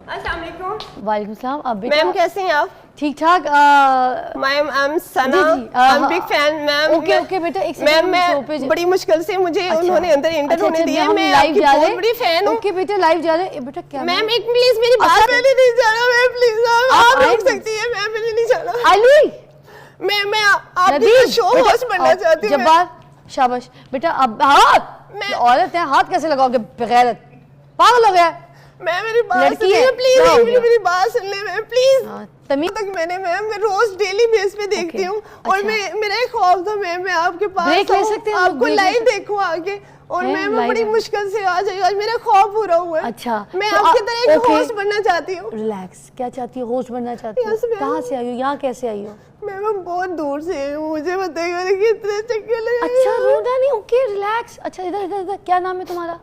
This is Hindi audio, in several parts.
अस्सलाम वालेकुम। वालेकुम सलाम। आप मैम कैसे हैं आप? ठीक ठाक। Ma'am I am Sana, I am big fan ma'am. Okay okay बेटा, एक मैम मैं बड़ी मुश्किल से मुझे उन्होंने अंदर एंटर होने दिया। मैं लाइव जा रहे हैं, बड़ी फैन हूं। ओके बेटा लाइव जा रहे हैं बेटा। क्या मैम एक प्लीज मेरी बात, मैंने नहीं जाना मैम, प्लीज आप रोक सकती हैं मैम, मैंने नहीं जाना। अली मैं आपकी शो होस्ट बनना चाहती हूं। जब्बार शाबाश बेटा। अब हाथ औरत है, हाथ कैसे लगाओगे बेगैरत, पागल हो गया। मैं मेरी बात सुन ले प्लीज, मेरी बात सुन ले मैम प्लीज। तमीज तक मैंने मैम मैं रोज डेली बेस पे देखती हूँ और मेरा एक ख्वाब था मैम मैं आपके पास ब्रेक ले सकते हैं, आपको लाइव देखूं आगे, और मैं बड़ी मुश्किल से आ जाएगा, मेरा ख्वाब पूरा हुआ है। अच्छा मैं आपकी तरह एक होस्ट बनना चाहती हूँ। रिलैक्स, क्या चाहती हो? होस्ट बनना चाहती हो? कहाँ से आई हो? यहाँ कैसे आई हो? मैं बहुत दूर से आई हूँ, मुझे बताइए कितने चक्कर लगे। अच्छा रोना नहीं, ओके रिलैक्स। अच्छा इधर इधर इधर, क्या नाम है तुम्हारा?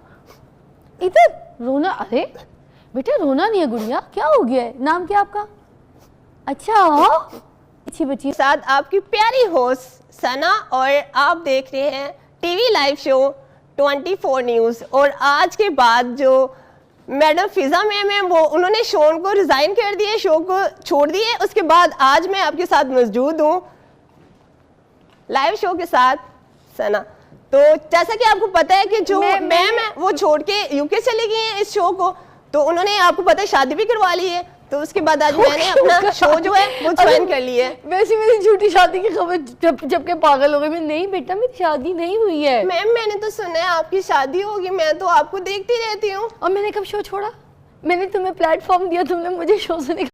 इधर रोना? अरे बेटा रोना नहीं है गुड़िया, क्या हो गया है? नाम क्या आपका? अच्छा अच्छी बच्ची। साथ आपकी प्यारी होस्ट सना, और आप देख रहे हैं टीवी लाइव शो 24 न्यूज़। और आज के बाद जो मैडम फिजा मैम है वो उन्होंने शो को रिजाइन कर दिया, शो को छोड़ दिए। उसके बाद आज मैं आपके साथ मौजूद हूँ लाइव शो के साथ सना। तो जैसा कि आपको पता है कि जो मैम है वो छोड़ के यूके चली गई हैं इस शो को, तो उन्होंने आपको पता है शादी भी करवा ली है। तो उसके बाद आज मैंने अपना शो जो है वो ज्वाइन कर लिया है। वैसे मेरी झूठी शादी की खबर जब के पागल हो गए। मैं नहीं बेटा, मेरी शादी नहीं हुई है। मैम मैंने तो सुना है आपकी शादी होगी, मैं तो आपको देखती रहती हूँ। और मैंने कब शो छोड़ा? मैंने तुम्हें प्लेटफॉर्म दिया, तुमने मुझे शो से